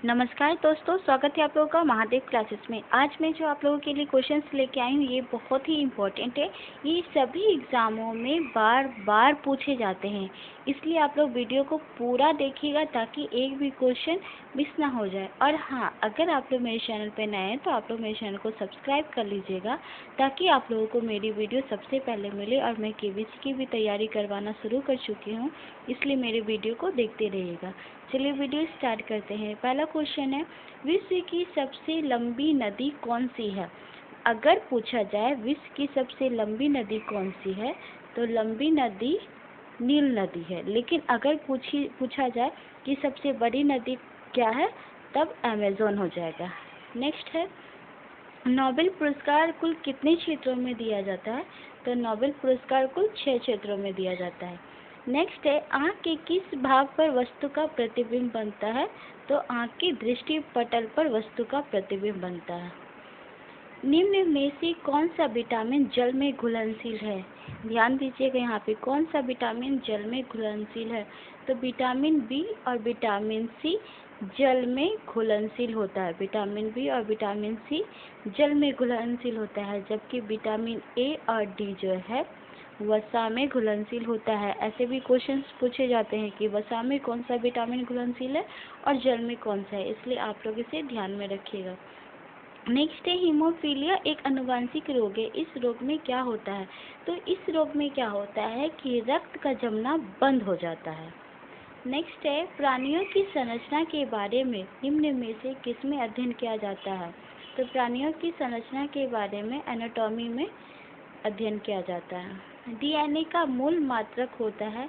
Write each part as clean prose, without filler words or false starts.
नमस्कार दोस्तों, स्वागत है आप लोगों का महादेव क्लासेस में। आज मैं जो आप लोगों के लिए क्वेश्चंस लेके आई हूँ ये बहुत ही इम्पोर्टेंट है। ये सभी एग्ज़ामों में बार बार पूछे जाते हैं, इसलिए आप लोग वीडियो को पूरा देखिएगा ताकि एक भी क्वेश्चन मिस ना हो जाए। और हाँ, अगर आप लोग मेरे चैनल पर नए हैं तो आप लोग मेरे चैनल को सब्सक्राइब कर लीजिएगा ताकि आप लोगों को मेरी वीडियो सबसे पहले मिले। और मैं KBC की भी तैयारी करवाना शुरू कर चुकी हूँ, इसलिए मेरे वीडियो को देखते रहिएगा। चलिए वीडियो स्टार्ट करते हैं। पहला क्वेश्चन है, विश्व की सबसे लंबी नदी कौन सी है? अगर पूछा जाए विश्व की सबसे लंबी नदी कौन सी है तो लंबी नदी नील नदी है। लेकिन अगर पूछा जाए कि सबसे बड़ी नदी क्या है तब अमेज़न हो जाएगा। नेक्स्ट है, नोबेल पुरस्कार कुल कितने क्षेत्रों में दिया जाता है? तो नोबेल पुरस्कार कुल 6 क्षेत्रों में दिया जाता है। नेक्स्ट है, आँख के किस भाग पर वस्तु का प्रतिबिंब बनता है? तो आँख की दृष्टि पटल पर वस्तु का प्रतिबिंब बनता है। निम्न में से कौन सा विटामिन जल में घुलनशील है? ध्यान दीजिएगा, यहाँ पे कौन सा विटामिन जल में घुलनशील है? तो विटामिन बी और विटामिन सी जल में घुलनशील होता है। विटामिन बी और विटामिन सी जल में घुलनशील होता है, जबकि विटामिन ए और डी जो है वसा में घुलनशील होता है। ऐसे भी क्वेश्चंस पूछे जाते हैं कि वसा में कौन सा विटामिन घुलनशील है और जल में कौन सा है, इसलिए आप लोग इसे ध्यान में रखिएगा। नेक्स्ट है, हीमोफीलिया एक आनुवंशिक रोग है। इस रोग में क्या होता है? तो इस रोग में क्या होता है कि रक्त का जमना बंद हो जाता है। नेक्स्ट है, प्राणियों की संरचना के बारे में निम्न में से किसमें अध्ययन किया जाता है? तो प्राणियों की संरचना के बारे में एनाटॉमी में अध्ययन किया जाता है। DNA का मूल मात्रक होता है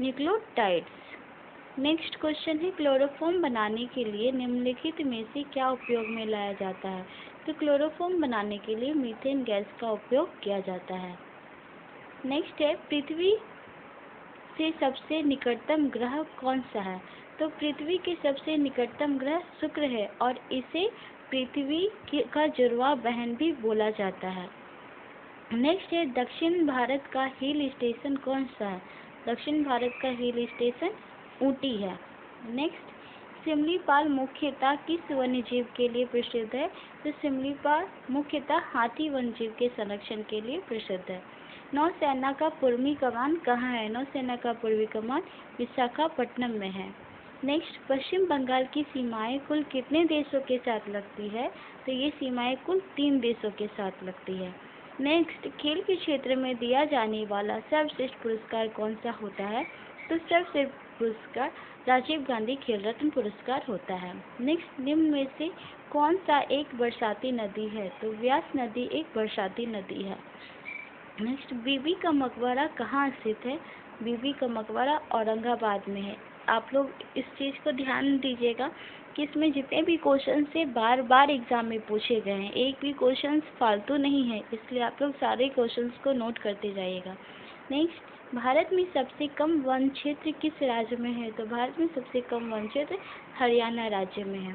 न्यूक्लियोटाइड्स। नेक्स्ट क्वेश्चन है, क्लोरोफॉर्म बनाने के लिए निम्नलिखित में से क्या उपयोग में लाया जाता है? तो क्लोरोफॉर्म बनाने के लिए मीथेन गैस का उपयोग किया जाता है। नेक्स्ट है, पृथ्वी से सबसे निकटतम ग्रह कौन सा है? तो पृथ्वी के सबसे निकटतम ग्रह शुक्र है और इसे पृथ्वी का जुड़वा बहन भी बोला जाता है। नेक्स्ट है, दक्षिण भारत का हिल स्टेशन कौन सा है? दक्षिण भारत का हिल स्टेशन ऊटी है। नेक्स्ट, सिमलीपाल मुख्यतः किस वन्यजीव के लिए प्रसिद्ध है? तो सिमलीपाल मुख्यतः हाथी वन्यजीव के संरक्षण के लिए प्रसिद्ध है। नौसेना का पूर्वी कमान कहाँ है? नौसेना का पूर्वी कमान विशाखापट्टनम में है। नेक्स्ट, पश्चिम बंगाल की सीमाएं कुल कितने देशों के साथ लगती है? तो ये सीमाएं कुल 3 देशों के साथ लगती है। नेक्स्ट, खेल के क्षेत्र में दिया जाने वाला सर्वश्रेष्ठ पुरस्कार कौन सा होता है? तो सर्वश्रेष्ठ पुरस्कार राजीव गांधी खेल रत्न पुरस्कार होता है। नेक्स्ट, निम्न में से कौन सा एक बरसाती नदी है? तो व्यास नदी एक बरसाती नदी है। नेक्स्ट, बीबी का मकबरा कहाँ स्थित है? बीबी का मकबरा औरंगाबाद में है। आप लोग इस चीज़ को ध्यान दीजिएगा कि इसमें जितने भी क्वेश्चन से बार बार एग्जाम में पूछे गए हैं, एक भी क्वेश्चन फालतू नहीं है, इसलिए आप लोग सारे क्वेश्चंस को नोट करते जाइएगा। नेक्स्ट, भारत में सबसे कम वन क्षेत्र किस राज्य में है? तो भारत में सबसे कम वन क्षेत्र हरियाणा राज्य में है।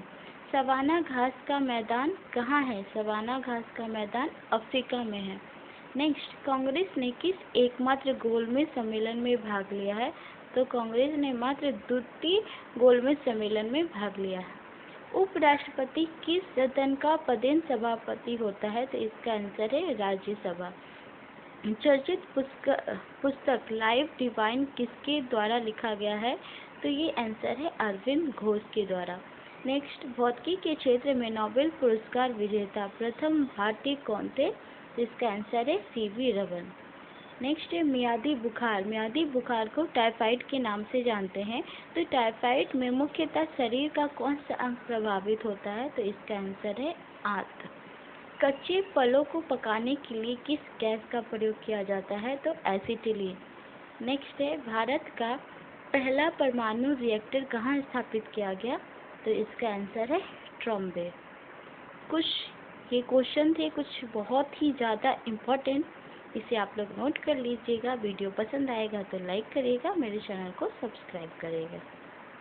सवाना घास का मैदान कहाँ है? सवाना घास का मैदान अफ्रीका में है। नेक्स्ट, कांग्रेस ने किस एकमात्र गोलमेज सम्मेलन में भाग लिया है? तो कांग्रेस ने मात्र द्वितीय गोलमेज सम्मेलन में भाग लिया है। उपराष्ट्रपति किस सदन का पदेन सभापति होता है? तो इसका आंसर है राज्यसभा। चर्चित पुस्तक लाइफ डिवाइन किसके द्वारा लिखा गया है? तो ये आंसर है अरविंद घोष के द्वारा। नेक्स्ट, भौतिकी के क्षेत्र में नोबेल पुरस्कार विजेता प्रथम भारतीय कौन थे? तो इसका आंसर है CV रमन। नेक्स्ट है, मियादी बुखार। मियादी बुखार को टाइफाइड के नाम से जानते हैं। तो टाइफाइड में मुख्यतः शरीर का कौन सा अंग प्रभावित होता है? तो इसका आंसर है आंत। कच्चे फलों को पकाने के लिए किस गैस का प्रयोग किया जाता है? तो एसिटिलीन। नेक्स्ट है, भारत का पहला परमाणु रिएक्टर कहाँ स्थापित किया गया? तो इसका आंसर है ट्रॉम्बे। कुछ ये क्वेश्चन थे, कुछ बहुत ही ज़्यादा इम्पोर्टेंट, इसे आप लोग नोट कर लीजिएगा। वीडियो पसंद आएगा तो लाइक करिएगा, मेरे चैनल को सब्सक्राइब करिएगा।